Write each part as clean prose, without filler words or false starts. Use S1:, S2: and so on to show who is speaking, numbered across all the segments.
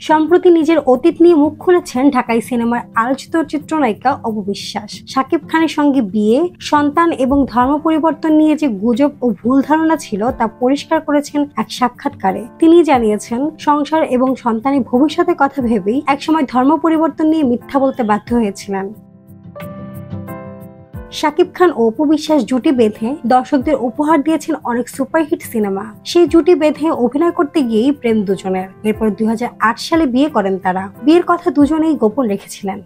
S1: সম্প্রতি নিজের অতীত নিয়ে মুখ খুলেছেন ঢাকাই সিনেমার আলোচিত চিত্রনায়িকা অপু বিশ্বাস। শাকিব খানের সঙ্গে বিয়ে, সন্তান এবং ধর্ম পরিবর্তন নিয়ে যে গুজব ও ভুল ধারণা ছিল তা পরিষ্কার করেছেন এক সাক্ষাৎকারে। তিনি জানিয়েছেন, সংসার এবং সন্তানের ভবিষ্যতের কথা ভেবেই একসময় ধর্ম পরিবর্তন নিয়ে মিথ্যা বলতে বাধ্য হয়েছিলেন। শাকিব খান ও অপু বিশ্বাস জুটি বেঁধে দর্শকদের উপহার দিয়েছেন অনেক সুপারহিট সিনেমা। সেই জুটি বেঁধে অভিনয় করতে গিয়েই প্রেম দুজনের। এরপর 2008 সালে বিয়ে করেন তারা। বিয়ের কথা দুজনেই গোপন রেখেছিলেন।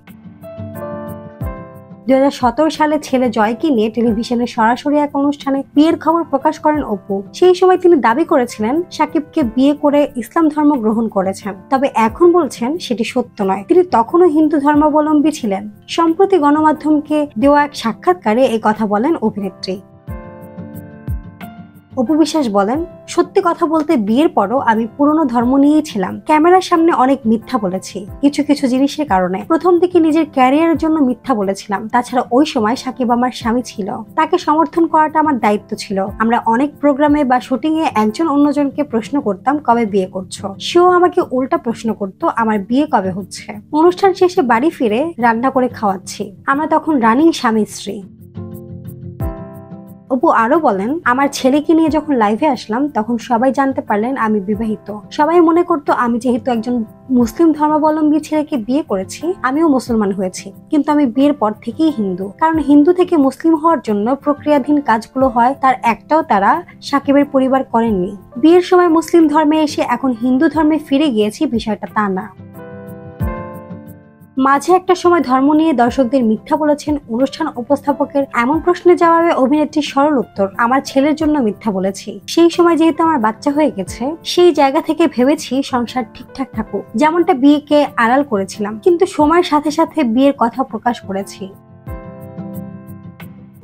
S1: 2017 সালে ছেলে জয়কে নিয়ে টেলিভিশনে সরাসরি এক অনুষ্ঠানে বিয়ের খবর প্রকাশ করেন অপু। সেই সময় তিনি দাবি করেছিলেন শাকিবকে বিয়ে করে ইসলাম ধর্ম গ্রহণ করেছেন, তবে এখন বলছেন সেটি সত্য নয়, তিনি তখনও হিন্দু ধর্মাবলম্বী ছিলেন। সম্প্রতি গণমাধ্যমকে দেওয়া এক সাক্ষাৎকারে এই কথা বলেন অভিনেত্রী। অপু বিশ্বাস বলেন, সত্যি কথা বলতে বিয়ের পরও আমি পুরনো ধর্ম নিয়েই ছিলাম। ক্যামেরার সামনে অনেক মিথ্যা বলেছি কিছু কিছু জিনিসের কারণে। প্রথম দিকে নিজের ক্যারিয়ারের জন্য মিথ্যা বলেছিলাম। তাছাড়া ওই সময় সাকিব আমার স্বামী ছিল, তাকে সমর্থন করাটা আমার দায়িত্ব ছিল। আমরা অনেক প্রোগ্রামে বা শুটিং এ একজন অন্যজনকে প্রশ্ন করতাম কবে বিয়ে করছো, সেও আমাকে উল্টা প্রশ্ন করতো আমার বিয়ে কবে হচ্ছে। অনুষ্ঠান শেষে বাড়ি ফিরে রান্না করে খাওয়াচ্ছি। আমরা তখন রানিং স্বামী স্ত্রী। অপু আরো বলেন, আমার ছেলেকে নিয়ে যখন লাইভে আসলাম তখন সবাই জানতে পারলেন আমি বিবাহিত। সবাই মনে করতো আমি যেহেতু একজন মুসলিম ধর্মাবলম্বী ছেলেকে বিয়ে করেছি, আমিও মুসলমান হয়েছি। কিন্তু আমি বিয়ের পর থেকেই হিন্দু, কারণ হিন্দু থেকে মুসলিম হওয়ার জন্য প্রক্রিয়াধীন কাজগুলো হয়, তার একটাও তারা সাকিবের পরিবার করেননি। বিয়ের সময় মুসলিম ধর্মে এসে এখন হিন্দু ধর্মে ফিরে গিয়েছি, বিষয়টা তা না। মাঝে একটা সময় ধর্ম নিয়ে দর্শকদের মিথ্যা বলেছেন অনুষ্ঠান উপস্থাপকের এমন প্রশ্নের জবাবে অভিনেত্রীর সরল উত্তর, আমার ছেলের জন্য মিথ্যা বলেছি। সেই সময় যেহেতু আমার বাচ্চা হয়ে গেছে, সেই জায়গা থেকে ভেবেছি সংসার ঠিকঠাক থাকুক, যেমনটা বিয়েকে আড়াল করেছিলাম, কিন্তু সময়ের সাথে সাথে বিয়ের কথা প্রকাশ করেছি।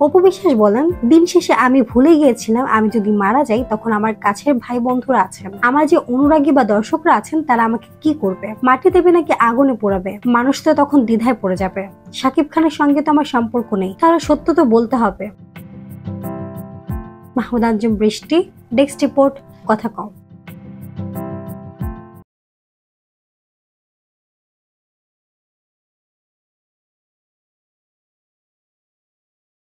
S1: অপু বিশ্বাস বলেন, দিন শেষে আমি ভুলে গিয়েছিলাম আমি যদি মারা যাই তখন আমার কাছের ভাই বন্ধুরা আছেন, আমার যে অনুরাগী বা দর্শকরা আছেন তারা আমাকে কি করবে, মাটি দেবে নাকি আগুনে পোড়াবে। মানুষ তো তখন দ্বিধায় পড়ে যাবে। শাকিব খানের সঙ্গে তো আমার সম্পর্ক নেই, তাহলে সত্য তো বলতে হবে। মাহমুদ আঞ্জুম বৃষ্টি, ডেস্ক রিপোর্ট, কথা কম।